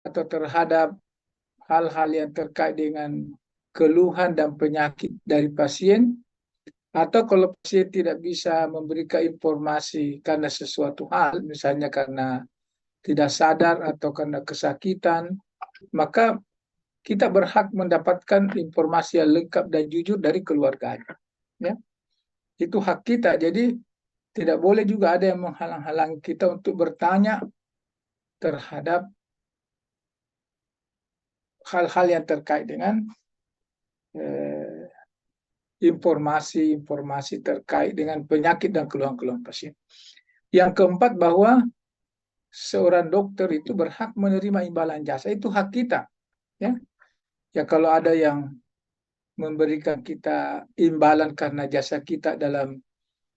atau terhadap hal-hal yang terkait dengan keluhan dan penyakit dari pasien, atau kalau pasien tidak bisa memberikan informasi karena sesuatu hal, misalnya karena tidak sadar atau karena kesakitan, maka kita berhak mendapatkan informasi yang lengkap dan jujur dari keluarganya. Ya, itu hak kita. Jadi tidak boleh juga ada yang menghalang-halangi kita untuk bertanya terhadap hal-hal yang terkait dengan eh, informasi-informasi terkait dengan penyakit dan keluhan-keluhan pasien. Yang keempat, bahwa seorang dokter itu berhak menerima imbalan jasa, itu hak kita. Ya, ya kalau ada yang memberikan kita imbalan karena jasa kita dalam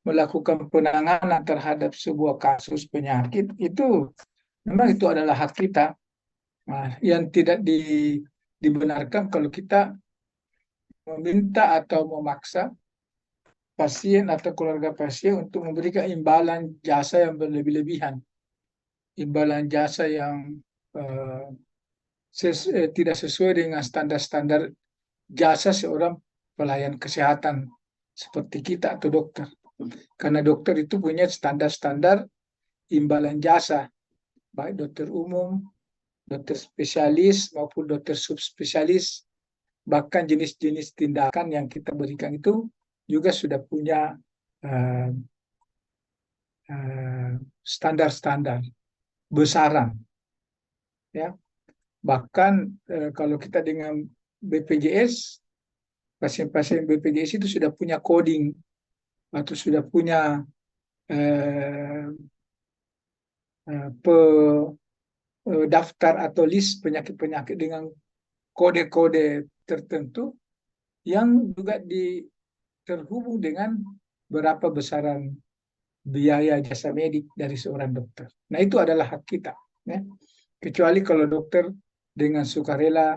melakukan penanganan terhadap sebuah kasus penyakit, itu memang itu adalah hak kita. Nah, yang tidak dibenarkan kalau kita meminta atau memaksa pasien atau keluarga pasien untuk memberikan imbalan jasa yang berlebih-lebihan, imbalan jasa yang uh, tidak sesuai dengan standar-standar jasa seorang pelayan kesehatan seperti kita atau dokter. Karena dokter itu punya standar-standar imbalan jasa, baik dokter umum, dokter spesialis maupun dokter subspesialis, bahkan jenis-jenis tindakan yang kita berikan itu juga sudah punya uh, standar-standar besaran, ya. Bahkan kalau kita dengan BPJS, pasien-pasien BPJS itu sudah punya coding atau sudah punya eh, pe, daftar atau list penyakit-penyakit dengan kode-kode tertentu yang juga terhubung dengan berapa besaran biaya jasa medik dari seorang dokter. Nah, itu adalah hak kita, ya. Kecuali kalau dokter dengan sukarela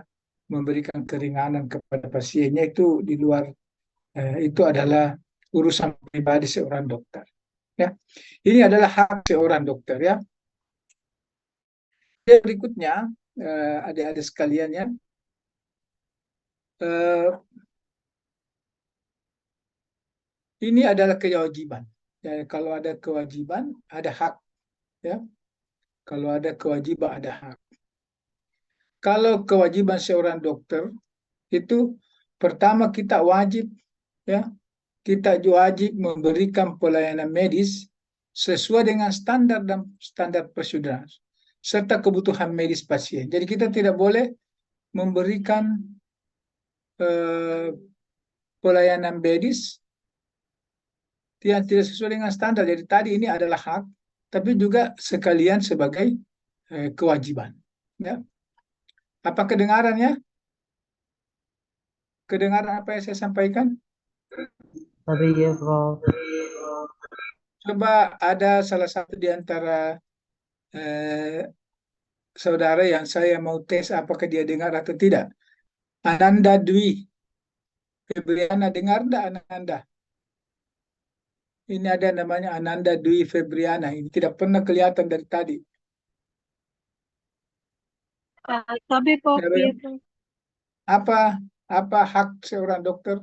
memberikan keringanan kepada pasiennya, itu di luar, itu adalah urusan pribadi seorang dokter. Ya, ini adalah hak seorang dokter, ya. Yang berikutnya, adik-adik sekalian, ya, ini adalah kewajiban. Ya, kalau ada kewajiban, ada hak, ya. Kalau ada kewajiban, ada hak. Kalau kewajiban seorang dokter itu, pertama kita wajib, ya, kita wajib memberikan pelayanan medis sesuai dengan standar dan standar prosedur serta kebutuhan medis pasien. Jadi kita tidak boleh memberikan eh, pelayanan medis yang tidak sesuai dengan standar. Jadi tadi ini adalah hak, tapi juga sekalian sebagai kewajiban. Ya. Apa kedengarannya? Kedengaran apa yang saya sampaikan? Tapi ya, Prof. Coba ada salah satu di antara eh, saudara yang saya mau tes apakah dia dengar atau tidak. Ananda Dwi Febriana, dengar enggak Ananda? Ini ada namanya Ananda Dwi Febriana. Ini tidak pernah kelihatan dari tadi. Tapi Prof, Ya, ya, Bem? Prof. Apa apa hak seorang dokter?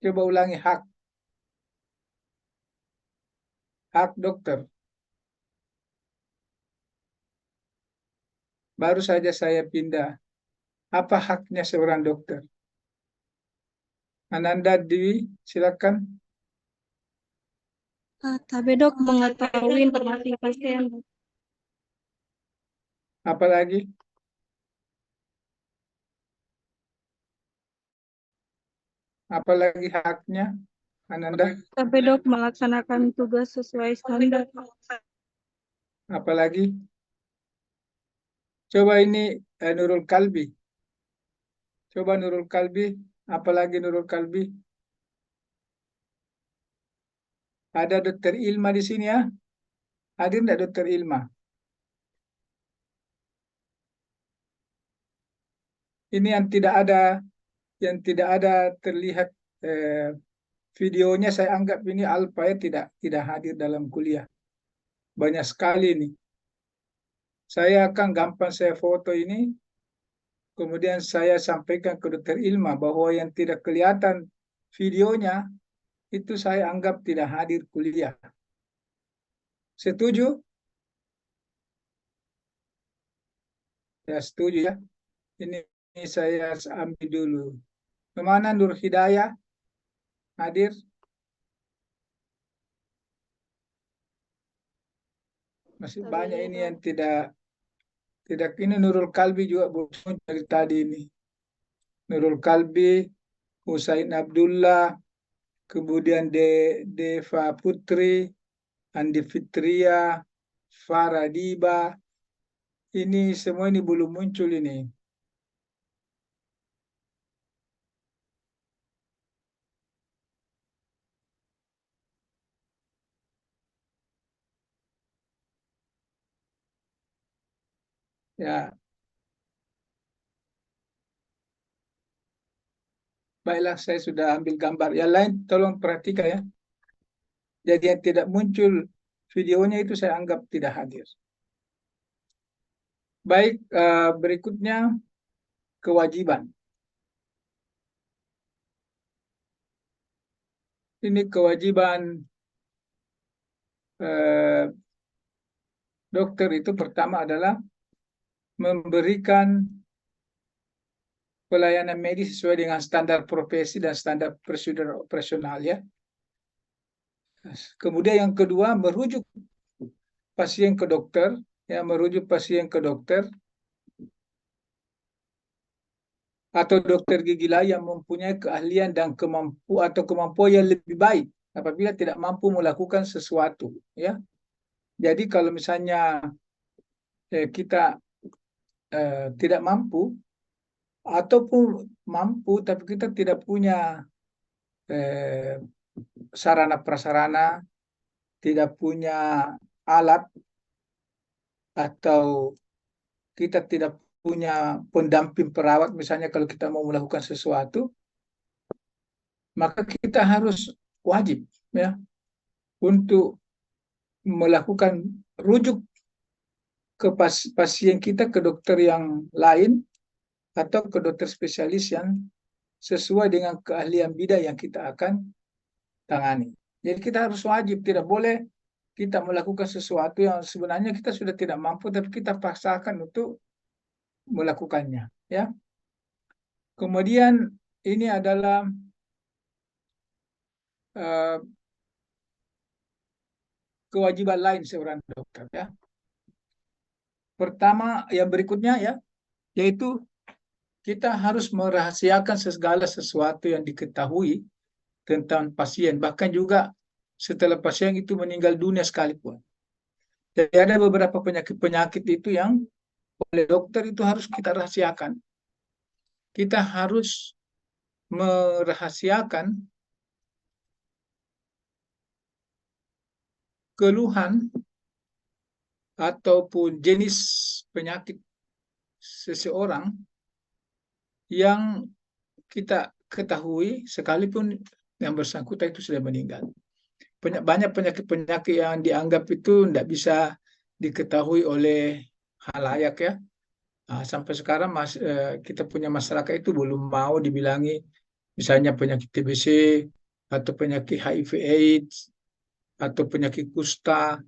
Coba ulangi, hak dokter. Baru saja saya pindah. Apa haknya seorang dokter? Ananda Dwi, silakan. Tapi dok, mengetahui informasi pasien. Apalagi? Apalagi haknya, Ananda? Tapi dok, melaksanakan tugas sesuai standar. Apalagi? Coba ini Nurul Kalbi. Coba Nurul Kalbi. Apalagi Nurul Kalbi? Ada Dokter Ilma di sini, ya? Hadir enggak Dokter Ilma? Ini yang tidak ada terlihat videonya, saya anggap ini alfa, ya, tidak hadir dalam kuliah. Banyak sekali nih. Saya akan gampang saya foto ini, kemudian saya sampaikan ke Dokter Ilma bahwa yang tidak kelihatan videonya itu saya anggap tidak hadir kuliah. Setuju? Ya, setuju ya. Ini saya ambil dulu. Kemana Nur Hidayah? Hadir? Masih banyak ini yang tidak ini. Nurul Kalbi juga belum dari tadi ini. Nurul Kalbi, Husain Abdullah, kemudian Deva Putri, Andi Fitria, Farah Diba. Ini semua ini belum muncul ini. Ya, baiklah, saya sudah ambil gambar. Yang lain tolong perhatikan ya. Jadi yang tidak muncul videonya itu saya anggap tidak hadir. Baik, berikutnya kewajiban. Ini kewajiban dokter itu pertama adalah memberikan pelayanan medis sesuai dengan standar profesi dan standar prosedur operasional ya. Kemudian yang kedua, merujuk pasien ke dokter, ya, merujuk pasien ke dokter atau dokter gigi lain yang mempunyai keahlian dan kemampuan yang lebih baik apabila tidak mampu melakukan sesuatu ya. Jadi kalau misalnya kita tidak mampu ataupun mampu tapi kita tidak punya sarana prasarana, tidak punya alat, atau kita tidak punya pendamping perawat, misalnya kalau kita mau melakukan sesuatu, maka kita harus wajib ya untuk melakukan rujuk ke pasien kita ke dokter yang lain atau ke dokter spesialis yang sesuai dengan keahlian bidang yang kita akan tangani. Jadi kita harus wajib, tidak boleh kita melakukan sesuatu yang sebenarnya kita sudah tidak mampu tapi kita paksakan untuk melakukannya ya. Kemudian ini adalah kewajiban lain seorang dokter ya. Pertama, yang berikutnya ya, yaitu kita harus merahasiakan segala sesuatu yang diketahui tentang pasien, bahkan juga setelah pasien itu meninggal dunia sekalipun. Jadi ada beberapa penyakit-penyakit itu yang oleh dokter itu harus kita rahasiakan. Kita harus merahasiakan keluhan ataupun jenis penyakit seseorang yang kita ketahui sekalipun yang bersangkutan itu sudah meninggal. Banyak penyakit-penyakit yang dianggap itu tidak bisa diketahui oleh halayak ya. Nah, sampai sekarang kita punya masyarakat itu belum mau dibilangi misalnya penyakit TBC atau penyakit HIV/AIDS atau penyakit kusta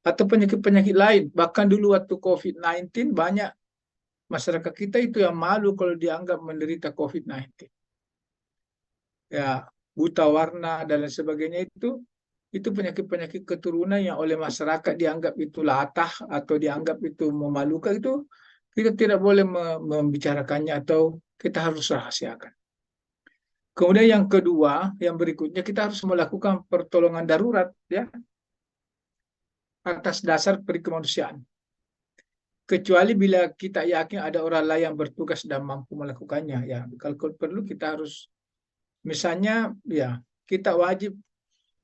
atau penyakit-penyakit lain. Bahkan dulu waktu COVID-19 banyak masyarakat kita itu yang malu kalau dianggap menderita COVID-19. Ya, buta warna dan lain sebagainya itu penyakit-penyakit keturunan yang oleh masyarakat dianggap itu latah atau dianggap itu memalukan, itu kita tidak boleh membicarakannya atau kita harus rahasiakan. Kemudian yang kedua, yang berikutnya kita harus melakukan pertolongan darurat ya atas dasar perikemanusiaan. Kecuali bila kita yakin ada orang lain yang bertugas dan mampu melakukannya ya. Kalau perlu kita harus, misalnya ya, kita wajib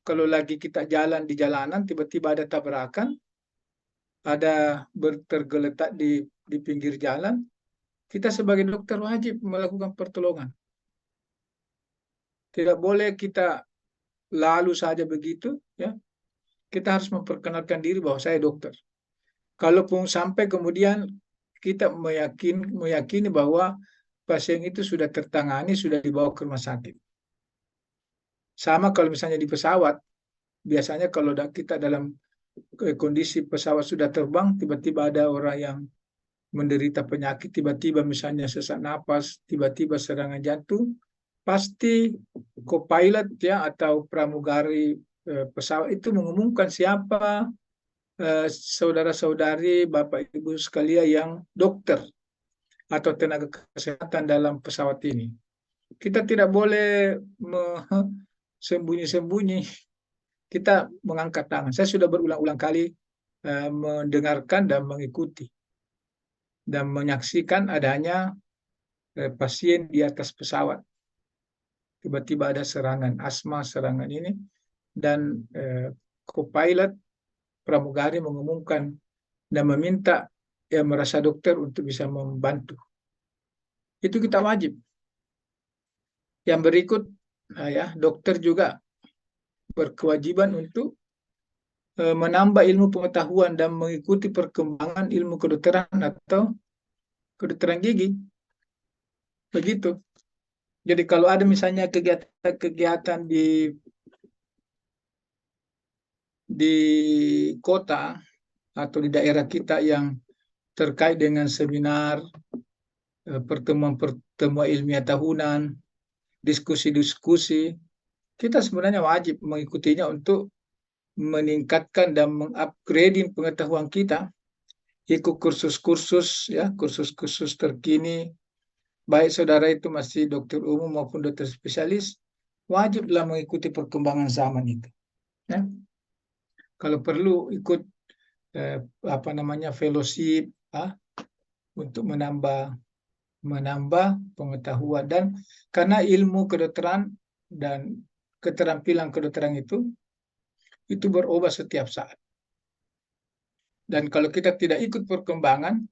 kalau lagi kita jalan di jalanan tiba-tiba ada tabrakan, ada tergeletak di pinggir jalan, kita sebagai dokter wajib melakukan pertolongan. Tidak boleh kita lalu saja begitu ya. Kita harus memperkenalkan diri bahwa saya dokter. Kalaupun sampai kemudian kita meyakini bahwa pasien itu sudah tertangani, sudah dibawa ke rumah sakit. Sama kalau misalnya di pesawat, biasanya kalau kita dalam kondisi pesawat sudah terbang, tiba-tiba ada orang yang menderita penyakit, tiba-tiba misalnya sesak napas, tiba-tiba serangan jantung, pasti co-pilot ya atau pramugari pesawat itu mengumumkan siapa saudara-saudari, bapak ibu sekalian yang dokter atau tenaga kesehatan dalam pesawat ini. Kita tidak boleh sembunyi-sembunyi. Kita mengangkat tangan. Saya sudah berulang-ulang kali mendengarkan dan mengikuti dan menyaksikan adanya pasien di atas pesawat. Tiba-tiba ada serangan asma, serangan ini, dan co-pilot pramugari mengumumkan dan meminta yang merasa dokter untuk bisa membantu. Itu kita wajib. Yang berikut, ya, dokter juga berkewajiban untuk menambah ilmu pengetahuan dan mengikuti perkembangan ilmu kedokteran atau kedokteran gigi. Begitu. Jadi kalau ada misalnya kegiatan di kota atau di daerah kita yang terkait dengan seminar, pertemuan-pertemuan ilmiah tahunan, diskusi-diskusi, kita sebenarnya wajib mengikutinya untuk meningkatkan dan mengupgrading pengetahuan kita, ikut kursus-kursus ya, kursus-kursus terkini, baik saudara itu masih dokter umum maupun dokter spesialis, wajiblah mengikuti perkembangan zaman itu. Ya. Kalau perlu ikut fellowship untuk menambah pengetahuan, dan karena ilmu kedokteran dan keterampilan kedokteran itu berubah setiap saat. Dan kalau kita tidak ikut perkembangan,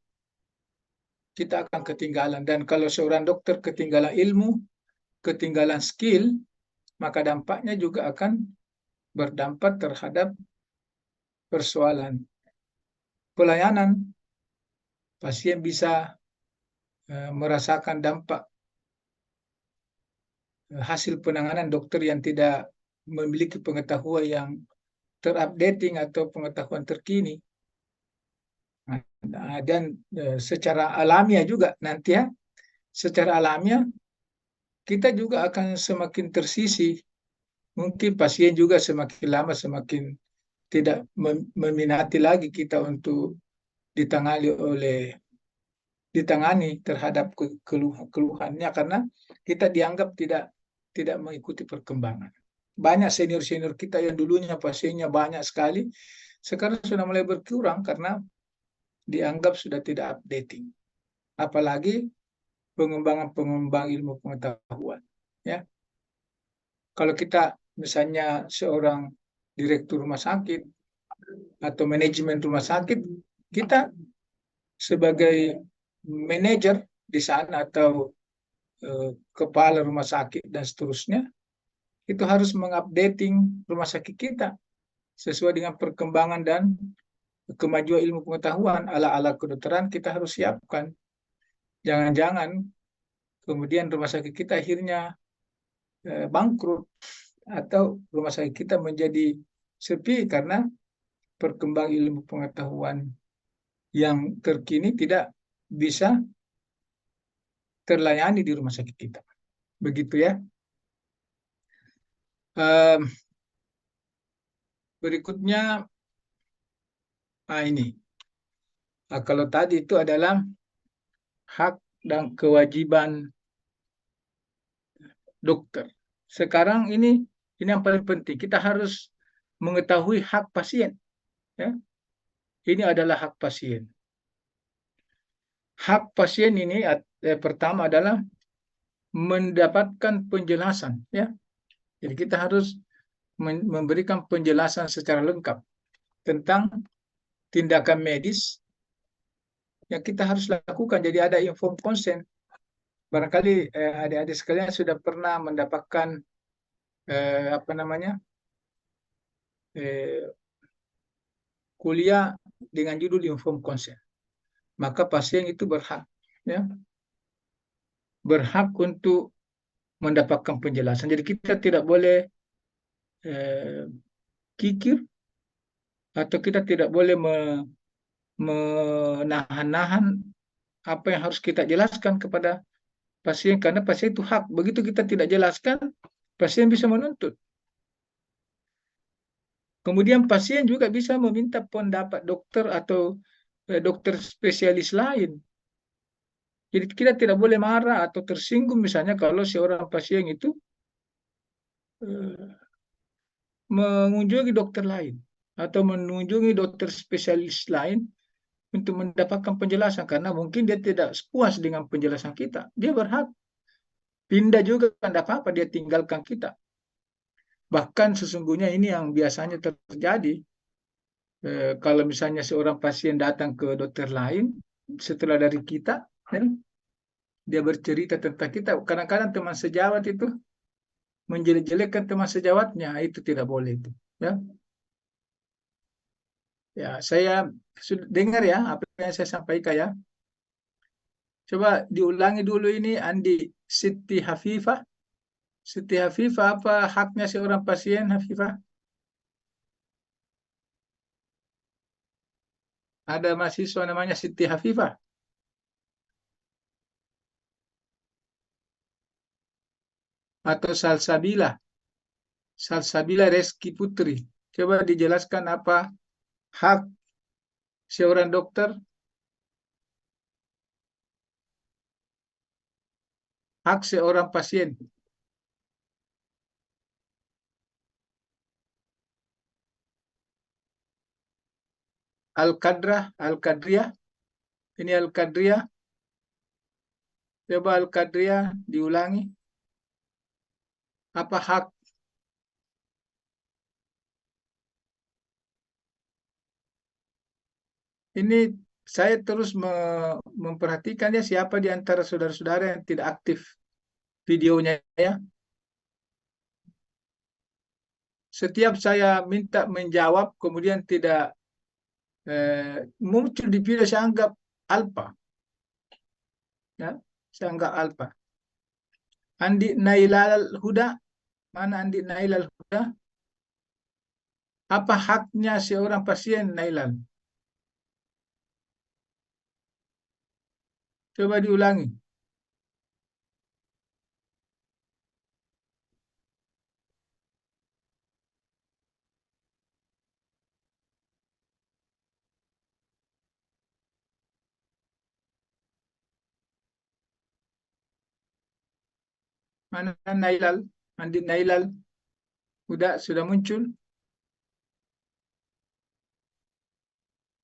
kita akan ketinggalan. Dan kalau seorang dokter ketinggalan ilmu, ketinggalan skill, maka dampaknya juga akan berdampak terhadap persoalan pelayanan. Pasien bisa merasakan dampak hasil penanganan dokter yang tidak memiliki pengetahuan yang terupdating atau pengetahuan terkini. Dan secara alamiah juga nanti ya, secara alamiah kita juga akan semakin tersisih. Mungkin pasien juga semakin lama semakin tidak meminati lagi kita untuk ditangani terhadap keluhannya, karena kita dianggap tidak mengikuti perkembangan. Banyak senior-senior kita yang dulunya pasiennya banyak sekali, sekarang sudah mulai berkurang karena dianggap sudah tidak updating. Apalagi pengembangan ilmu pengetahuan. Ya, kalau kita misalnya seorang direktur rumah sakit atau manajemen rumah sakit, kita sebagai manajer di sana atau kepala rumah sakit dan seterusnya, itu harus mengupdating rumah sakit kita sesuai dengan perkembangan dan kemajuan ilmu pengetahuan. Ala-ala kedokteran kita harus siapkan. Jangan-jangan kemudian rumah sakit kita akhirnya bangkrut atau rumah sakit kita menjadi sepi karena perkembangan ilmu pengetahuan yang terkini tidak bisa terlayani di rumah sakit kita. Begitu ya. Berikutnya, ini. Kalau tadi itu adalah hak dan kewajiban dokter. Sekarang ini yang paling penting. Kita harus mengetahui hak pasien. Ya. Ini adalah hak pasien. Hak pasien ini pertama adalah mendapatkan penjelasan. Ya. Jadi kita harus memberikan penjelasan secara lengkap tentang tindakan medis yang kita harus lakukan. Jadi ada informed consent. Barangkali adik-adik sekalian sudah pernah mendapatkan kuliah dengan judul informed consent. Maka pasien itu berhak, ya, berhak untuk mendapatkan penjelasan. Jadi kita tidak boleh kikir, atau kita tidak boleh menahan-nahan apa yang harus kita jelaskan kepada pasien, karena pasien itu hak. Begitu kita tidak jelaskan, pasien bisa menuntut. Kemudian pasien juga bisa meminta pendapat dokter atau dokter spesialis lain. Jadi kita tidak boleh marah atau tersinggung misalnya kalau seorang pasien itu mengunjungi dokter lain atau mengunjungi dokter spesialis lain untuk mendapatkan penjelasan, karena mungkin dia tidak puas dengan penjelasan kita. Dia berhak pindah juga, tidak apa-apa, dia tinggalkan kita. Bahkan sesungguhnya ini yang biasanya terjadi. Kalau misalnya seorang pasien datang ke dokter lain setelah dari kita, dia bercerita tentang kita. Kadang-kadang teman sejawat itu menjelek-jelekkan teman sejawatnya, itu tidak boleh itu. Ya, ya, saya sudah dengar ya apa yang saya sampaikan ya. Coba diulangi dulu ini, Andi. Siti Hafifah. Siti Hafifah, apa haknya seorang pasien, Hafifah? Ada mahasiswa namanya Siti Hafifah? Atau Salsabila? Salsabila Reski Putri. Coba dijelaskan apa hak seorang dokter, hak seorang pasien. Al-Qadrah, Al-Qadriyah. Ini Al-Qadriyah. Coba Al-Qadriyah diulangi. Apa hak? Ini saya terus memperhatikan ya, siapa di antara saudara-saudara yang tidak aktif videonya ya. Setiap saya minta menjawab kemudian tidak muncul di video, saya anggap alpa. Ya, saya anggap alpa. Andi Nailal Huda, mana Andi Nailal Huda? Apa haknya seorang pasien, Nailal? Coba diulangi. Mana Nailal? Andi Nailal sudah muncul.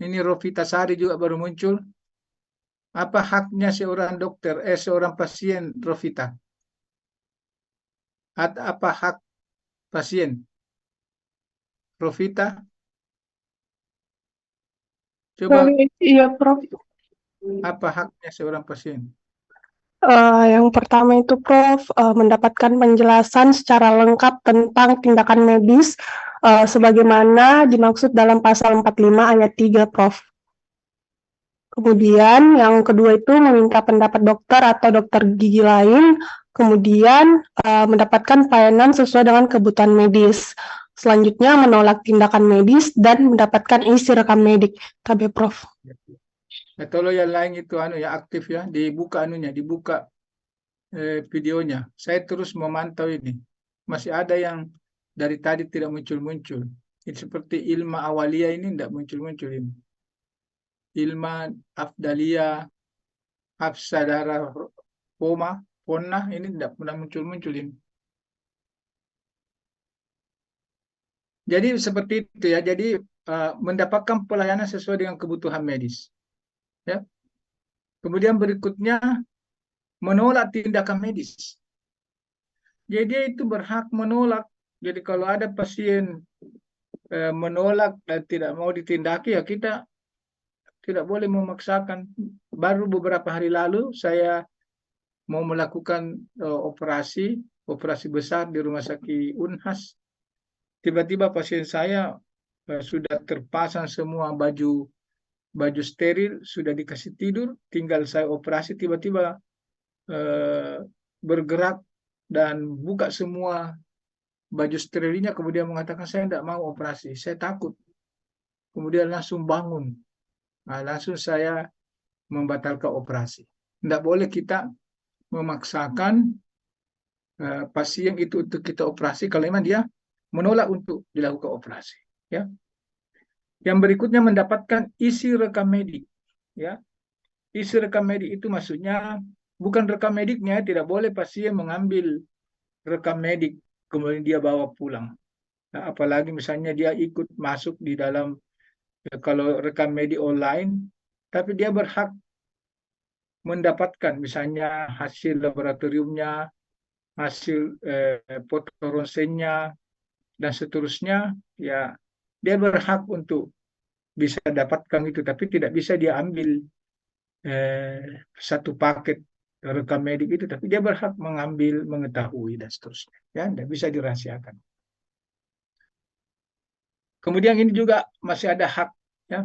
Ini Rofita Sari juga baru muncul. Apa haknya seorang dokter, seorang pasien, Rofita? Apa hak pasien, Rofita? Coba, Iya, Prof. apa haknya seorang pasien? Yang pertama itu, Prof, mendapatkan penjelasan secara lengkap tentang tindakan medis sebagaimana dimaksud dalam pasal 45 ayat 3, Prof. Kemudian yang kedua itu meminta pendapat dokter atau dokter gigi lain, kemudian mendapatkan pelayanan sesuai dengan kebutuhan medis. Selanjutnya menolak tindakan medis dan mendapatkan isi rekam medik. KB, Prof. Nah, kalau yang lain itu ya aktif ya, dibuka dibuka videonya. Saya terus memantau ini. Masih ada yang dari tadi tidak muncul-muncul. Ini seperti Ilma Awalia ini tidak muncul-muncul ini. Ilma Afdalia, Hafsadara Pona ini tidak pernah muncul-muncul ini. Jadi seperti itu ya. Jadi mendapatkan pelayanan sesuai dengan kebutuhan medis. Ya. Kemudian berikutnya menolak tindakan medis. Jadi dia itu berhak menolak. Jadi kalau ada pasien menolak dan tidak mau ditindaki, ya kita tidak boleh memaksakan. Baru beberapa hari lalu saya mau melakukan operasi besar di rumah sakit Unhas. Tiba-tiba pasien saya sudah terpasang semua baju baju steril, sudah dikasih tidur, tinggal saya operasi, tiba-tiba bergerak dan buka semua baju sterilnya, kemudian mengatakan saya tidak mau operasi, saya takut. Kemudian langsung bangun. Nah, langsung saya membatalkan operasi. Tidak boleh kita memaksakan pasien itu untuk kita operasi kalau memang dia menolak untuk dilakukan operasi. Ya. Yang berikutnya mendapatkan isi rekam medik. Ya. Isi rekam medik itu maksudnya bukan rekam mediknya, tidak boleh pasien mengambil rekam medik kemudian dia bawa pulang. Nah, apalagi misalnya dia ikut masuk di dalam, kalau rekam medik online, tapi dia berhak mendapatkan misalnya hasil laboratoriumnya, hasil foto ronsennya, dan seterusnya, ya dia berhak untuk bisa dapatkan itu, tapi tidak bisa dia ambil satu paket rekam medik itu, tapi dia berhak mengambil, mengetahui, dan seterusnya. Ya, tidak bisa dirahasiakan. Kemudian ini juga masih ada hak, ya.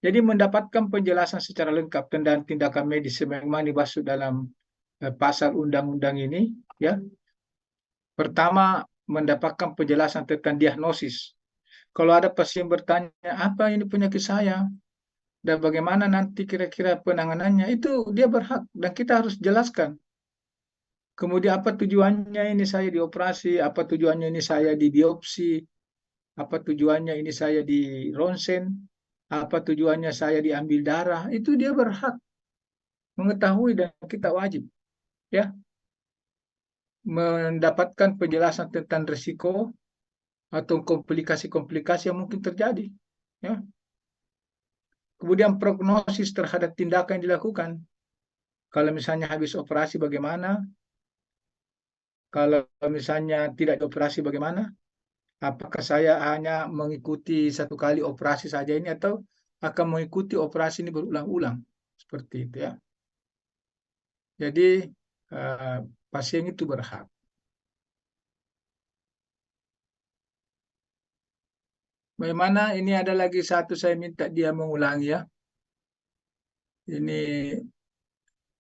Jadi mendapatkan penjelasan secara lengkap tentang tindakan medis sebagaimana dimaksud dalam pasal undang-undang ini, ya. Pertama, mendapatkan penjelasan tentang diagnosis. Kalau ada pasien bertanya, apa ini penyakit saya? Dan bagaimana nanti kira-kira penanganannya, itu dia berhak dan kita harus jelaskan. Kemudian apa tujuannya ini saya dioperasi, apa tujuannya ini saya dibiopsi, apa tujuannya ini saya di ronsen, apa tujuannya saya diambil darah, itu dia berhak mengetahui dan kita wajib ya mendapatkan penjelasan tentang risiko atau komplikasi-komplikasi yang mungkin terjadi. Ya. Kemudian prognosis terhadap tindakan yang dilakukan. Kalau misalnya habis operasi bagaimana? Kalau misalnya tidak dioperasi bagaimana? Apakah saya hanya mengikuti satu kali operasi saja ini atau akan mengikuti operasi ini berulang-ulang? Seperti itu ya. Jadi pasien itu berhak. Bagaimana ini ada lagi satu saya minta dia mengulangi ya. Ini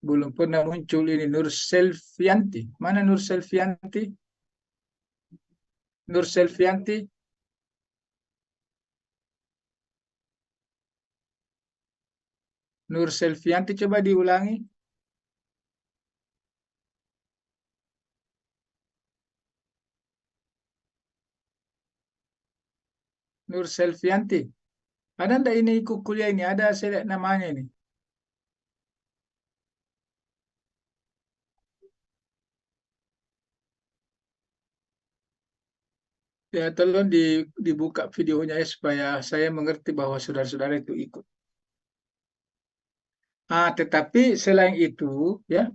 belum pernah muncul ini, Nur Selvianti. Mana Nur Selvianti? Nur Selvianti. Nur Selvianti coba diulangi. Nur Selvianti. Ada enggak ini ikut kuliah ini? Ada saya lihat namanya ini. Ya, tolong dibuka videonya ya supaya saya mengerti bahwa saudara-saudara itu ikut. Tetapi selain itu, ya,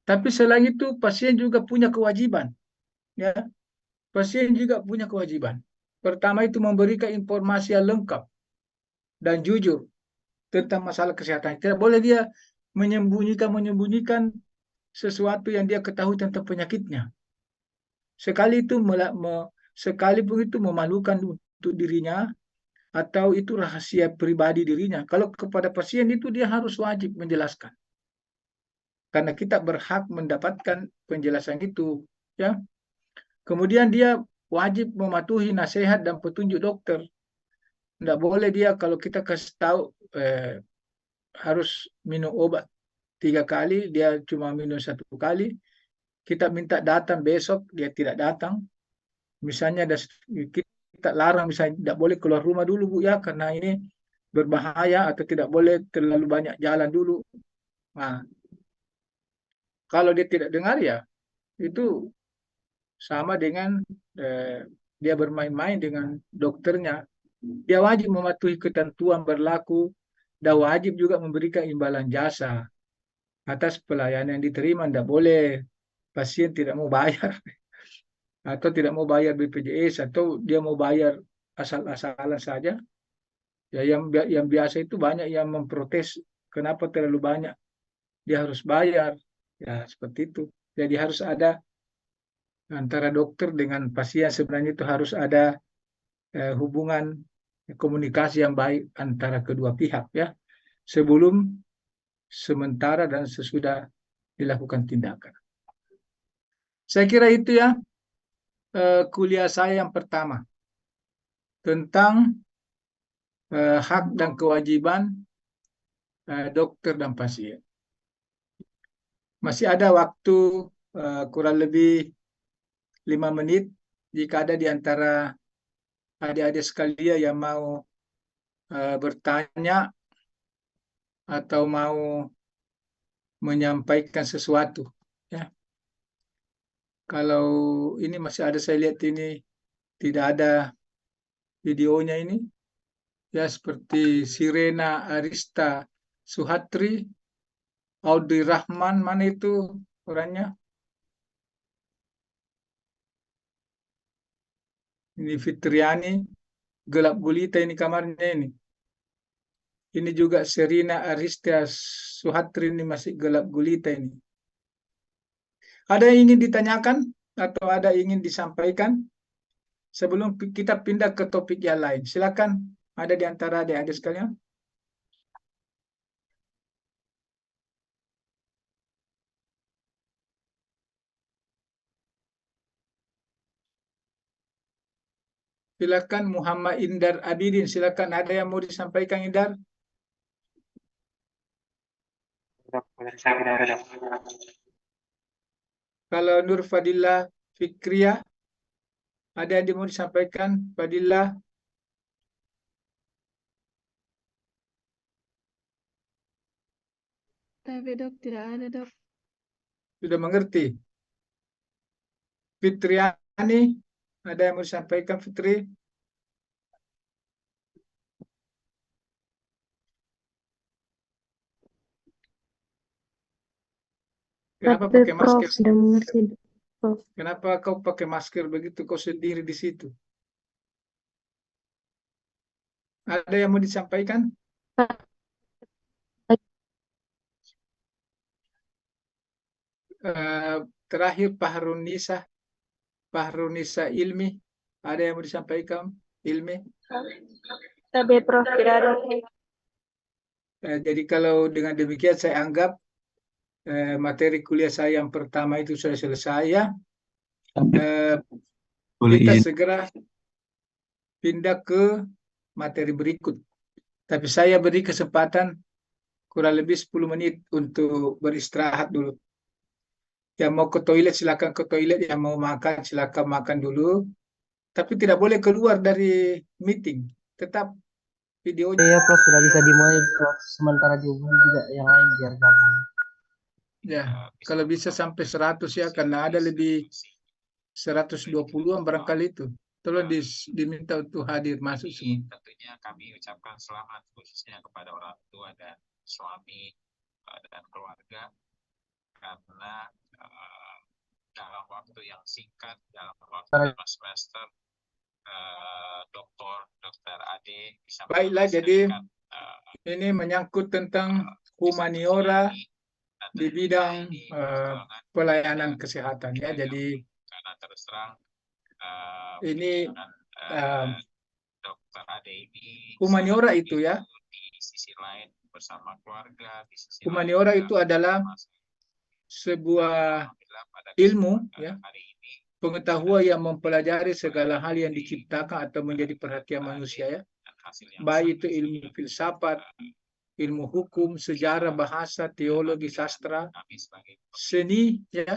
tapi selain itu pasien juga punya kewajiban, ya. Pasien juga punya kewajiban. Pertama itu memberikan informasi yang lengkap dan jujur tentang masalah kesehatan. Tidak boleh dia menyembunyikan sesuatu yang dia ketahui tentang penyakitnya. Sekalipun itu memalukan untuk dirinya atau itu rahasia pribadi dirinya. Kalau kepada pasien itu dia harus wajib menjelaskan. Karena kita berhak mendapatkan penjelasan itu, ya. Kemudian dia wajib mematuhi nasihat dan petunjuk dokter. Tidak boleh dia kalau kita kasih tahu harus minum obat 3 kali, dia cuma minum 1 kali. Kita minta datang besok, dia tidak datang. Misalnya kita larang, misalnya tidak boleh keluar rumah dulu Bu ya, karena ini berbahaya, atau tidak boleh terlalu banyak jalan dulu. Nah, kalau dia tidak dengar ya, itu sama dengan dia bermain-main dengan dokternya. Dia wajib mematuhi ketentuan berlaku dan wajib juga memberikan imbalan jasa atas pelayanan yang diterima. Tidak boleh pasien tidak mau bayar atau tidak mau bayar BPJS atau dia mau bayar asal-asalan saja. Ya, yang biasa itu banyak yang memprotes kenapa terlalu banyak dia harus bayar. Ya, seperti itu. Jadi harus ada antara dokter dengan pasien, sebenarnya itu harus ada hubungan komunikasi yang baik antara kedua pihak ya, sebelum, sementara, dan sesudah dilakukan tindakan. Saya kira itu ya kuliah saya yang pertama tentang hak dan kewajiban dokter dan pasien. Masih ada waktu kurang lebih 5 menit jika ada di antara adik-adik sekalian yang mau bertanya atau mau menyampaikan sesuatu ya. Kalau ini masih ada, saya lihat ini tidak ada videonya ini ya, seperti Sirena Arista Suhatri, Audrey Rahman, mana itu orangnya? Ini Fitriani, gelap gulita ini kamarnya ini. Ini juga Serina Arista Suhatri, ini masih gelap gulita ini. Ada yang ingin ditanyakan atau ada yang ingin disampaikan sebelum kita pindah ke topik yang lain? Silakan, ada di antara adik-adik sekalian. Silakan Muhammad Indar Abidin, silakan, ada yang mau disampaikan Indar? Kalau Nur Fadilah Fikriah, ada yang mau disampaikan Fadilah? Tapi dok, tidak ada dok. Sudah mengerti? Fitriani, ada yang mau disampaikan Fitri? Kenapa Tapi pakai Prof masker? sudah mengerti, Prof. Kenapa kau pakai masker begitu? Kau sendiri di situ. Ada yang mau disampaikan? Terakhir Fahrunisa Ilmi, ada yang mau disampaikan? Ilmi? Tapi Prof, tidak ada. Jadi kalau dengan demikian saya anggap materi kuliah saya yang pertama itu sudah selesai ya. Kita segera pindah ke materi berikut. Tapi saya beri kesempatan kurang lebih 10 menit untuk beristirahat dulu. Yang mau ke toilet silakan ke toilet, yang mau makan silakan makan dulu. Tapi tidak boleh keluar dari meeting. Tetap videonya. Iya Prof, sudah bisa dimulai Prof. Sementara dihubungi juga yang lain biar gabung. Ya, kalau bisa sampai 100 ya, karena ada lebih 120-an barangkali itu. Tolong diminta untuk hadir masuk semua. Tentunya kami ucapkan selamat khususnya kepada orang tua dan suami dan keluarga, karena dalam waktu yang singkat, dalam waktu 5 semester, Dokter Ade bisa Baiklah, jadi ini menyangkut tentang humaniora di bidang pelayanan kesehatan ya. Jadi karena terus terang ini Dokter Ade ini humaniora itu ya. Di sisi lain bersama keluarga, di sisi humaniora lain, itu adalah sebuah ilmu ya, pengetahuan yang mempelajari segala hal yang diciptakan atau menjadi perhatian manusia ya. Baik itu ilmu filsafat, ilmu hukum, sejarah, bahasa, teologi, sastra, seni ya,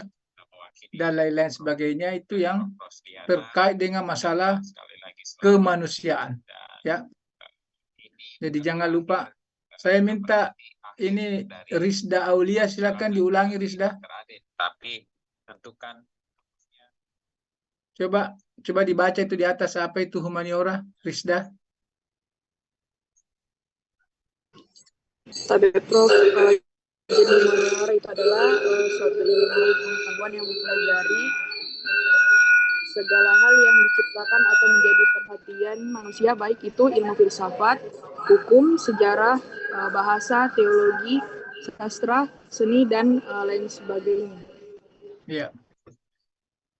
dan lain-lain sebagainya, itu yang terkait dengan masalah kemanusiaan ya. Jadi jangan lupa, saya minta ini Rizda Aulia, silakan diulangi Rizda. Tapi tentukan, coba dibaca itu di atas, apa itu humaniora Rizda? Tapi Prof, jadi humaniora itu adalah suatu ilmu pengetahuan yang mempelajari segala hal yang diciptakan atau menjadi perhatian manusia, baik itu ilmu filsafat, hukum, sejarah, bahasa, teologi, sastra, seni, dan lain sebagainya. Iya.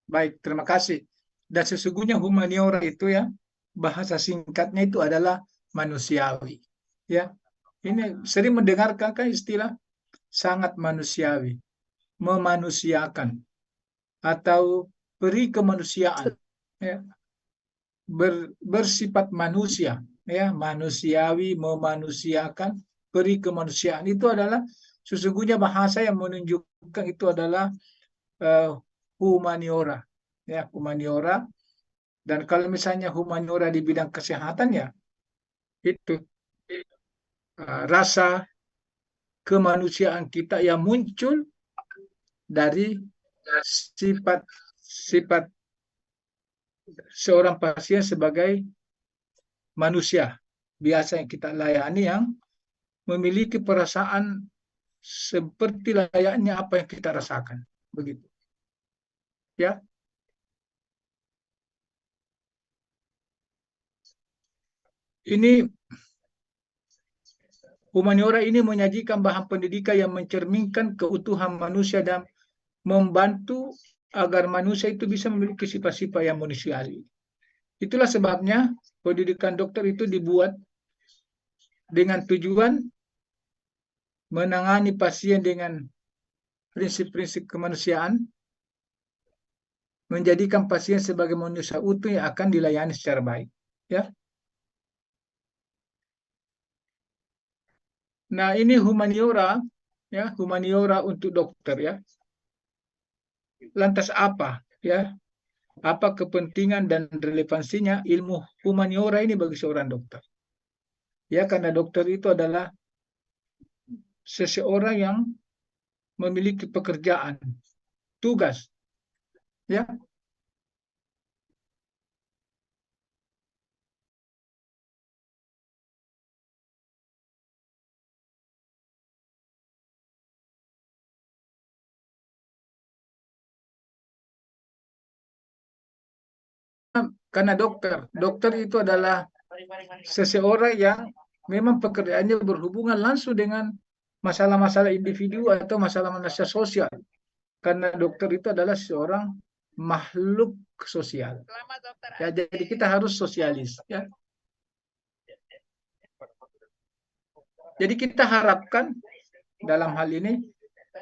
Baik, terima kasih. Dan sesungguhnya humaniora itu ya bahasa singkatnya itu adalah manusiawi. Ya, ini sering mendengarkan kan istilah sangat manusiawi, memanusiakan atau beri kemanusiaan, ya, bersifat manusia, ya, manusiawi, memanusiakan, beri kemanusiaan. Itu adalah sesungguhnya bahasa yang menunjukkan itu adalah humaniora, ya, humaniora. Dan kalau misalnya humaniora di bidang kesehatan, ya itu rasa kemanusiaan kita yang muncul dari sifat seorang pasien sebagai manusia biasa yang kita layani, yang memiliki perasaan seperti layaknya apa yang kita rasakan, begitu. Ya. Ini humaniora ini menyajikan bahan pendidikan yang mencerminkan keutuhan manusia dan membantu agar manusia itu bisa memiliki sifat-sifat yang manusiawi. Itulah sebabnya pendidikan dokter itu dibuat dengan tujuan menangani pasien dengan prinsip-prinsip kemanusiaan, menjadikan pasien sebagai manusia utuh yang akan dilayani secara baik. Ya. Nah, ini humaniora, ya, humaniora untuk dokter, ya. Lantas apa, ya? Apa kepentingan dan relevansinya ilmu humaniora ini bagi seorang dokter? Ya, karena dokter itu adalah seseorang yang memiliki pekerjaan, tugas, ya. Karena dokter itu adalah seseorang yang memang pekerjaannya berhubungan langsung dengan masalah-masalah individu atau masalah-masalah sosial. Karena dokter itu adalah seorang makhluk sosial. Ya, jadi kita harus sosialis, ya. Jadi kita harapkan dalam hal ini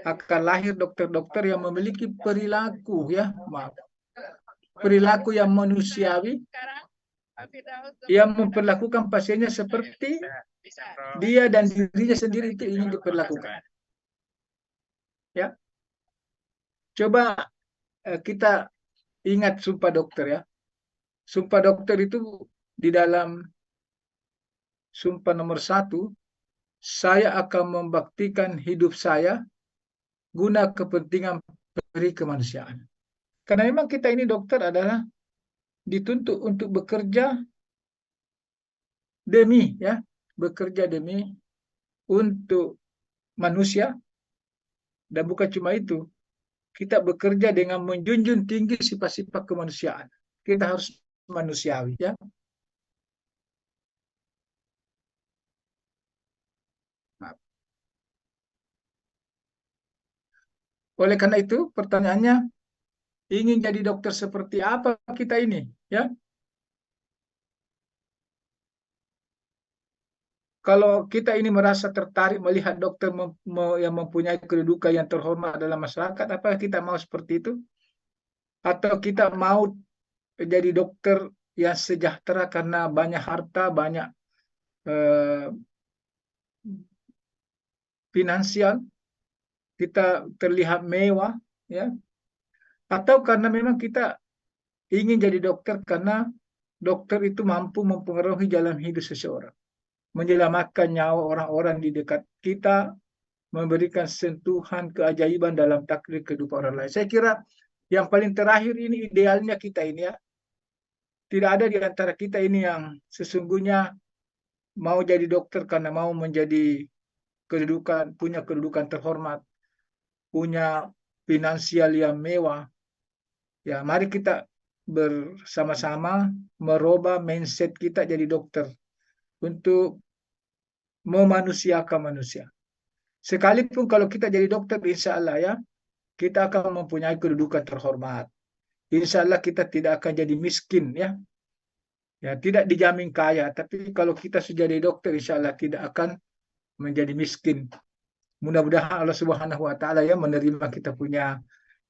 akan lahir dokter-dokter yang memiliki perilaku, ya, perilaku yang manusiawi, yang memperlakukan pasiennya seperti dia dan dirinya sendiri itu ingin diperlakukan. Ya, coba kita ingat Sumpah Dokter, ya. Sumpah Dokter itu di dalam Sumpah nomor 1, saya akan membaktikan hidup saya guna kepentingan peri kemanusiaan. Karena memang kita ini dokter adalah dituntut untuk bekerja demi, ya, bekerja demi untuk manusia, dan bukan cuma itu, kita bekerja dengan menjunjung tinggi sifat-sifat kemanusiaan. Kita harus manusiawi, ya. Oleh karena itu, pertanyaannya, ingin jadi dokter seperti apa kita ini, ya? Kalau kita ini merasa tertarik melihat dokter yang mempunyai kedudukan yang terhormat dalam masyarakat, apakah kita mau seperti itu? Atau kita mau jadi dokter yang sejahtera karena banyak harta, banyak finansial, kita terlihat mewah, ya? Atau karena memang kita ingin jadi dokter karena dokter itu mampu mempengaruhi jalan hidup seseorang, menyelamatkan nyawa orang-orang di dekat kita, memberikan sentuhan keajaiban dalam takdir kehidupan orang lain. Saya kira yang paling terakhir ini idealnya kita ini, ya. Tidak ada di antara kita ini yang sesungguhnya mau jadi dokter karena mau menjadi kedudukan, punya kedudukan terhormat, punya finansial yang mewah. Ya, mari kita bersama-sama merubah mindset kita jadi dokter untuk memanusiakan manusia. Sekalipun kalau kita jadi dokter, insya Allah, ya, kita akan mempunyai kedudukan terhormat. Insya Allah kita tidak akan jadi miskin, ya. Ya, tidak dijamin kaya, tapi kalau kita sudah jadi dokter, insya Allah tidak akan menjadi miskin. Mudah-mudahan Allah Subhanahu wa Ta'ala ya menerima kita punya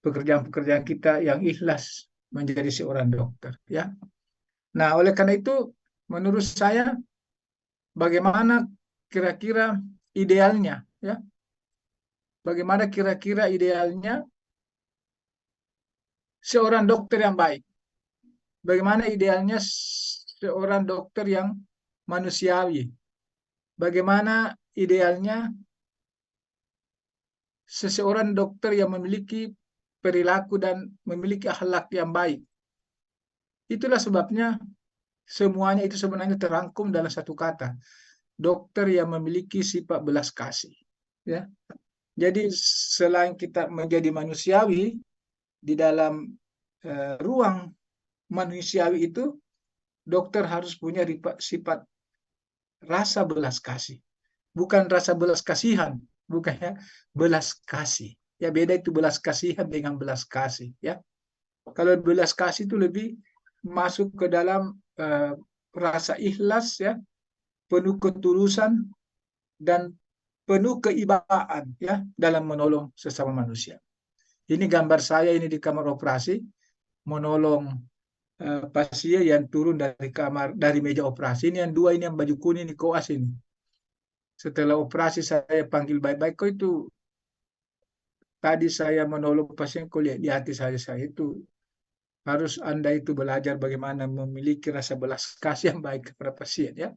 pekerjaan-pekerjaan kita yang ikhlas menjadi seorang dokter. Ya. Nah, oleh karena itu, menurut saya, bagaimana kira-kira idealnya, ya? Bagaimana kira-kira idealnya seorang dokter yang baik? Bagaimana idealnya seorang dokter yang manusiawi? Bagaimana idealnya seseorang dokter yang memiliki perilaku dan memiliki akhlak yang baik? Itulah sebabnya semuanya itu sebenarnya terangkum dalam satu kata, dokter yang memiliki sifat belas kasih. Ya, jadi selain kita menjadi manusiawi di dalam ruang manusiawi itu, dokter harus punya sifat rasa belas kasih, bukan rasa belas kasihan, bukan ya, belas kasih. Ya, beda itu belas kasihan dengan belas kasih. Ya, kalau belas kasih itu lebih masuk ke dalam rasa ikhlas, ya, penuh ketulusan dan penuh keibaan, ya, dalam menolong sesama manusia. Ini gambar saya ini di kamar operasi, menolong pasien yang turun dari meja operasi. Ini yang dua ini yang baju kuning ini koas ini. Setelah operasi saya panggil baik-baik, kok itu tadi saya menolong pasien, kok lihat di hati saya itu harus Anda itu belajar bagaimana memiliki rasa belas kasih yang baik kepada pasien, ya.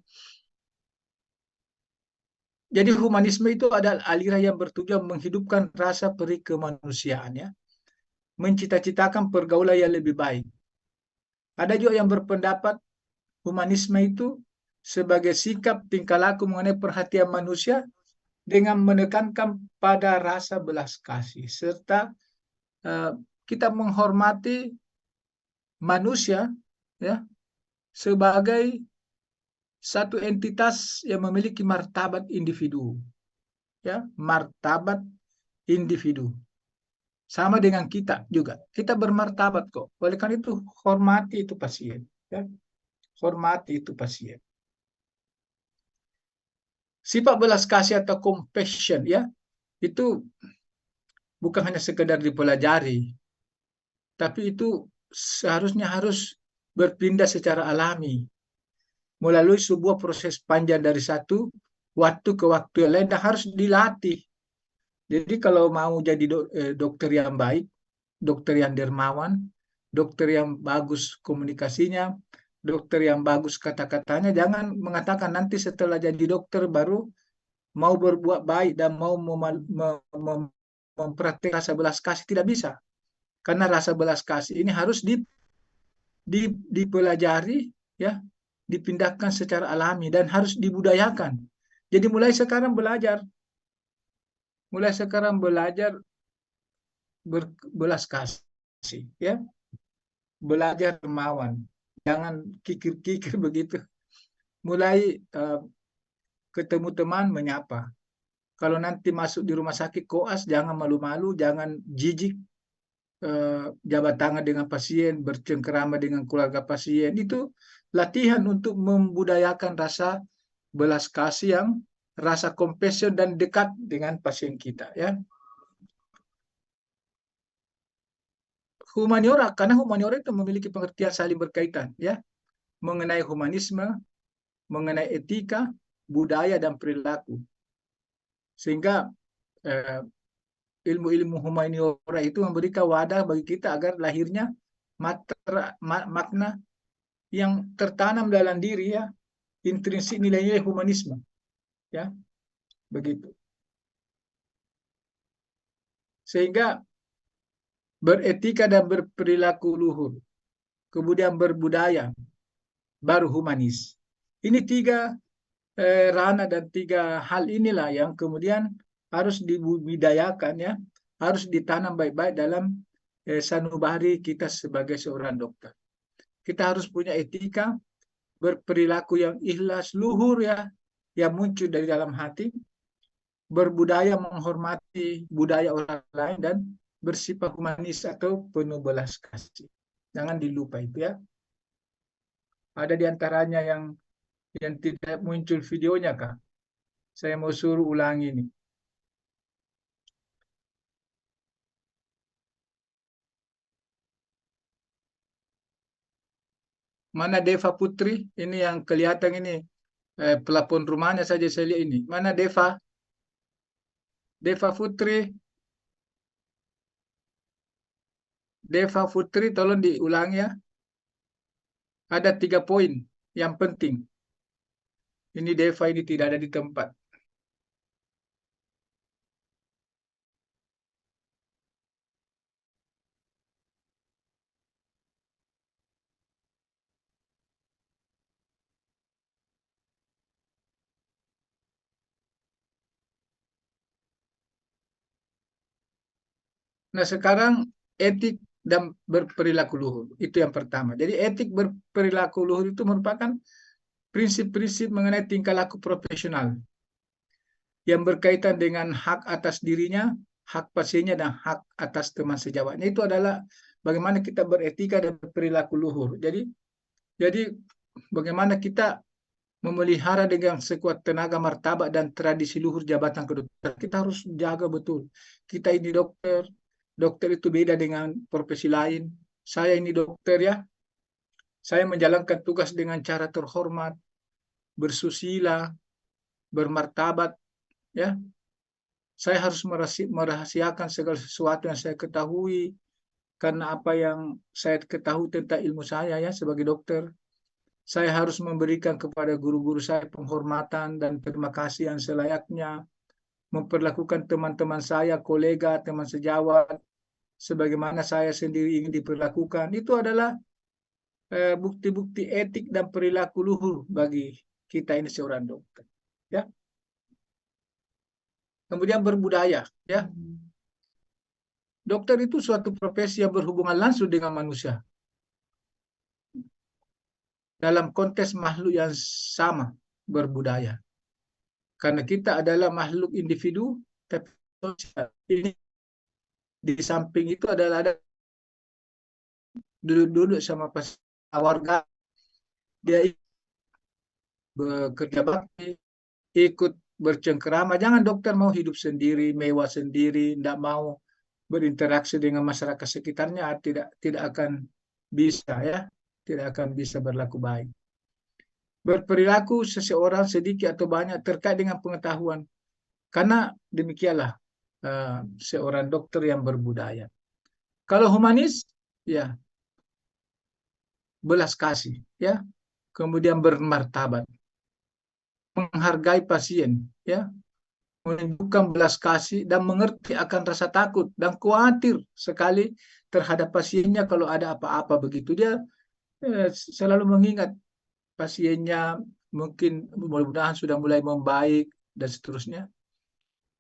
Jadi humanisme itu adalah aliran yang bertujuan menghidupkan rasa peri kemanusiaan, ya, mencita-citakan pergaulan yang lebih baik. Ada juga yang berpendapat humanisme itu sebagai sikap tingkah laku mengenai perhatian manusia dengan menekankan pada rasa belas kasih serta kita menghormati manusia, ya, sebagai satu entitas yang memiliki martabat individu, ya, martabat individu. Sama dengan kita juga, kita bermartabat kok. Oleh karena itu hormati itu pasien, ya, hormati itu pasien. Sifat belas kasih atau compassion, ya, itu bukan hanya sekedar dipelajari, tapi itu seharusnya harus berpindah secara alami melalui sebuah proses panjang dari satu waktu ke waktu yang lain dan harus dilatih. Jadi kalau mau jadi dokter yang baik, dokter yang dermawan, dokter yang bagus komunikasinya, dokter yang bagus kata-katanya, jangan mengatakan nanti setelah jadi dokter baru mau berbuat baik dan mau mempraktikkan rasa belas kasih. Tidak bisa. Karena rasa belas kasih ini harus dipelajari, ya, dipindahkan secara alami dan harus dibudayakan. Jadi mulai sekarang belajar berbelas kasih, ya, belajar dermawan, jangan kikir-kikir begitu. Mulai ketemu teman menyapa. Kalau nanti masuk di rumah sakit koas, jangan malu-malu, jangan jijik, jabat tangan dengan pasien, bercengkerama dengan keluarga pasien. Itu latihan untuk membudayakan rasa belas kasih yang rasa compassion dan dekat dengan pasien kita, ya. Humaniora, karena humaniora itu memiliki pengertian saling berkaitan, ya, mengenai humanisme, mengenai etika, budaya dan perilaku. Sehingga ilmu-ilmu humaniora itu memberikan wadah bagi kita agar lahirnya makna yang tertanam dalam diri, ya, intrinsik nilai-nilai humanisme, ya, begitu. Sehingga beretika dan berperilaku luhur, kemudian berbudaya, baru humanis. Ini tiga ranah dan tiga hal inilah yang kemudian harus dibudidayakan, ya, harus ditanam baik-baik dalam sanubari kita sebagai seorang dokter. Kita harus punya etika, berperilaku yang ikhlas, luhur, ya, yang muncul dari dalam hati, berbudaya, menghormati budaya orang lain, dan bersifat humanis atau penuh belas kasih. Jangan dilupa itu, ya. Ada di antaranya yang tidak muncul videonya kah? Saya mau suruh ulangi ini. Mana Deva Putri? Ini yang kelihatan ini. Pelapon rumahnya saja saya lihat ini. Mana Deva? Deva Putri. Deva Putri, tolong diulangi ya. Ada 3 poin yang penting. Ini Deva ini tidak ada di tempat. Nah, sekarang etik dan berperilaku luhur. Itu yang pertama. Jadi etik berperilaku luhur itu merupakan prinsip-prinsip mengenai tingkah laku profesional yang berkaitan dengan hak atas dirinya, hak pasiennya, dan hak atas teman sejawatnya. Itu adalah bagaimana kita beretika dan berperilaku luhur. Jadi bagaimana kita memelihara dengan sekuat tenaga martabat dan tradisi luhur jabatan kedokteran. Kita harus jaga betul. Kita ini dokter, dokter itu beda dengan profesi lain. Saya ini dokter ya, saya menjalankan tugas dengan cara terhormat, bersusila, bermartabat ya. Saya harus merahasiakan segala sesuatu yang saya ketahui karena apa yang saya ketahui tentang ilmu saya ya sebagai dokter. Saya harus memberikan kepada guru-guru saya penghormatan dan terima kasih yang selayaknya, memperlakukan teman-teman saya, kolega, teman sejawat, sebagaimana saya sendiri ingin diperlakukan. Itu adalah bukti-bukti etik dan perilaku luhur bagi kita ini seorang dokter. Ya. Kemudian berbudaya. Ya. Dokter itu suatu profesi yang berhubungan langsung dengan manusia. Dalam konteks makhluk yang sama berbudaya. Karena kita adalah makhluk individu, tapi ini di samping itu adalah ada duduk-duduk sama warga, dia bekerja bakti, ikut bercengkerama. Jangan dokter mau hidup sendiri, mewah sendiri, tidak mau berinteraksi dengan masyarakat sekitarnya, tidak akan bisa ya, tidak akan bisa berlaku baik. Berperilaku seseorang sedikit atau banyak terkait dengan pengetahuan. Karena demikianlah seorang dokter yang berbudaya. Kalau humanis, ya belas kasih, ya, kemudian bermartabat, menghargai pasien, ya, menunjukkan belas kasih dan mengerti akan rasa takut dan khawatir sekali terhadap pasiennya kalau ada apa-apa begitu. Dia selalu mengingat pasiennya mungkin mudah-mudahan sudah mulai membaik dan seterusnya.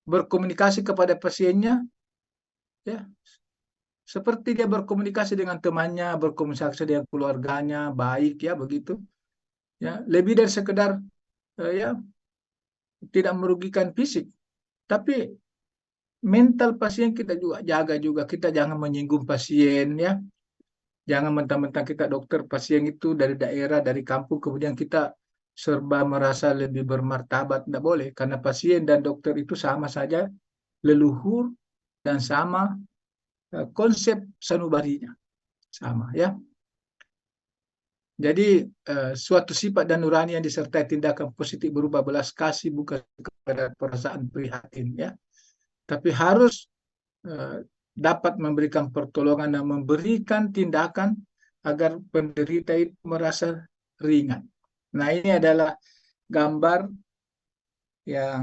Berkomunikasi kepada pasiennya, ya, seperti dia berkomunikasi dengan temannya, berkomunikasi dengan keluarganya, baik ya begitu. Ya, lebih dari sekedar ya tidak merugikan fisik, tapi mental pasien kita juga jaga juga. Kita jangan menyinggung pasien ya. Jangan mentang-mentang kita dokter, pasien itu dari daerah, dari kampung, kemudian kita serba merasa lebih bermartabat. Tidak boleh, karena pasien dan dokter itu sama saja leluhur dan sama konsep sanubarinya. Sama ya. Jadi suatu sifat dan nurani yang disertai tindakan positif berupa belas kasih bukan kepada perasaan prihatin ya. Tapi harus dapat memberikan pertolongan dan memberikan tindakan agar penderita itu merasa ringan. Nah, ini adalah gambar yang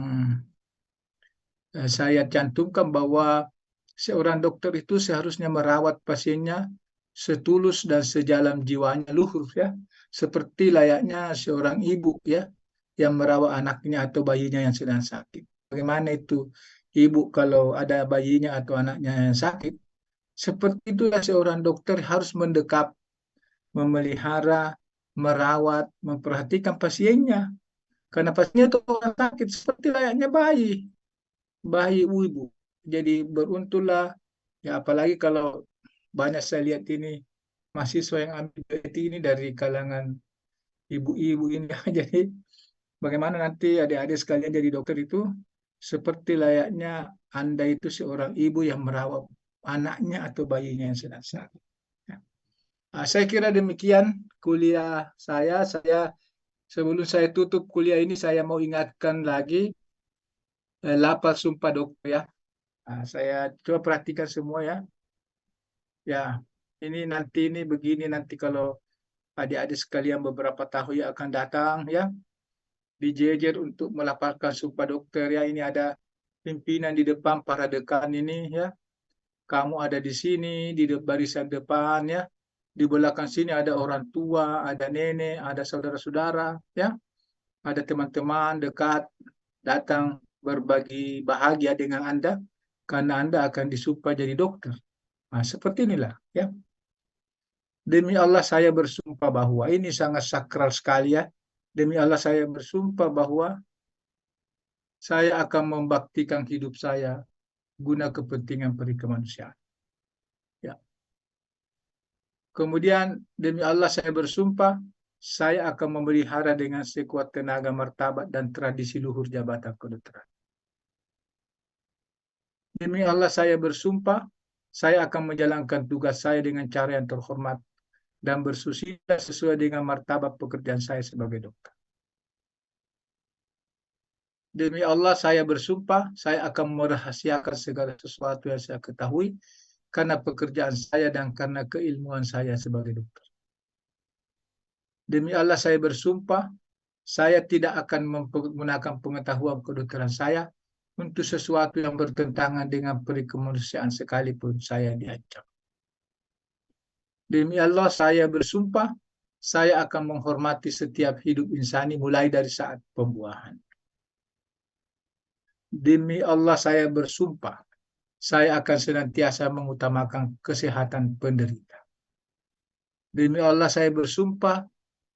saya cantumkan bahwa seorang dokter itu seharusnya merawat pasiennya setulus dan sejalan jiwanya luhur ya, seperti layaknya seorang ibu ya yang merawat anaknya atau bayinya yang sedang sakit. Bagaimana itu ibu kalau ada bayinya atau anaknya yang sakit? Seperti itulah seorang dokter harus mendekap, memelihara, merawat, memperhatikan pasiennya. Karena pasiennya itu orang sakit seperti layaknya bayi ibu. Jadi beruntunglah, ya apalagi kalau banyak saya lihat ini mahasiswa yang ambil etik ini dari kalangan ibu-ibu ini. Jadi bagaimana nanti adik-adik sekalian jadi dokter itu seperti layaknya Anda itu seorang ibu yang merawat anaknya atau bayinya yang sedang sakit. Ya. Saya kira demikian kuliah saya. Sebelum saya tutup kuliah ini, saya mau ingatkan lagi lafaz sumpah dokter ya. Saya coba perhatikan semua ya. Ya, ini begini nanti kalau adik-adik sekalian beberapa tahun yang akan datang ya, dijejer untuk melafalkan sumpah dokter ya. Ini ada pimpinan di depan, para dekan ini ya. Kamu ada di sini di barisan depan ya. Di belakang sini ada orang tua, ada nenek, ada saudara-saudara ya. Ada teman-teman dekat datang berbagi bahagia dengan Anda karena Anda akan disumpah jadi dokter. Nah, seperti inilah ya. Demi Allah saya bersumpah bahwa ini sangat sakral sekali ya. Demi Allah saya bersumpah bahwa saya akan membaktikan hidup saya guna kepentingan peri kemanusiaan. Ya. Kemudian demi Allah saya bersumpah saya akan memelihara dengan sekuat tenaga martabat dan tradisi luhur jabatan kedokteran. Demi Allah saya bersumpah saya akan menjalankan tugas saya dengan cara yang terhormat dan bersusila sesuai dengan martabat pekerjaan saya sebagai dokter. Demi Allah saya bersumpah saya akan merahasiakan segala sesuatu yang saya ketahui karena pekerjaan saya dan karena keilmuan saya sebagai dokter. Demi Allah saya bersumpah saya tidak akan menggunakan pengetahuan kedokteran saya untuk sesuatu yang bertentangan dengan peri kemanusiaan sekalipun saya diancam. Demi Allah saya bersumpah saya akan menghormati setiap hidup insani mulai dari saat pembuahan. Demi Allah saya bersumpah saya akan senantiasa mengutamakan kesehatan penderita. Demi Allah saya bersumpah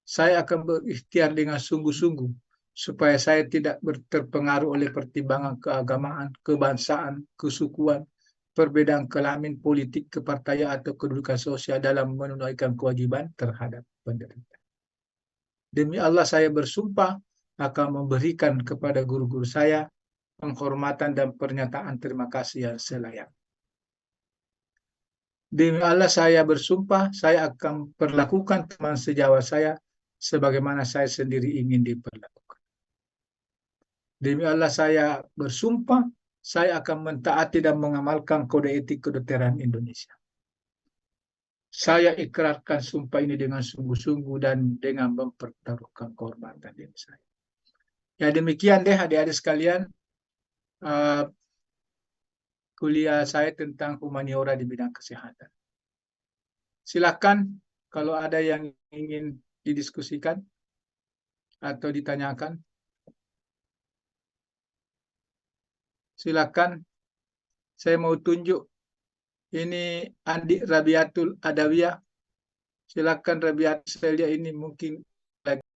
saya akan berikhtiar dengan sungguh-sungguh supaya saya tidak terpengaruh oleh pertimbangan keagamaan, kebangsaan, kesukuan, perbedaan kelamin, politik, kepartaian atau kedudukan sosial dalam menunaikan kewajiban terhadap penderita. Demi Allah saya bersumpah akan memberikan kepada guru-guru saya penghormatan dan pernyataan terima kasih yang selayak. Demi Allah saya bersumpah saya akan perlakukan teman sejawat saya sebagaimana saya sendiri ingin diperlakukan. Demi Allah saya bersumpah saya akan mentaati dan mengamalkan kode etik kedokteran Indonesia. Saya ikrarkan sumpah ini dengan sungguh-sungguh dan dengan mempertaruhkan kehormatan diri saya. Ya demikian deh adik-adik sekalian. Kuliah saya tentang humaniora di bidang kesehatan. Silakan kalau ada yang ingin didiskusikan atau ditanyakan. Silakan. Saya mau tunjuk. Ini Andi Rabiatul Adawiyah. Silakan Rabiatul, saya lihat ini mungkin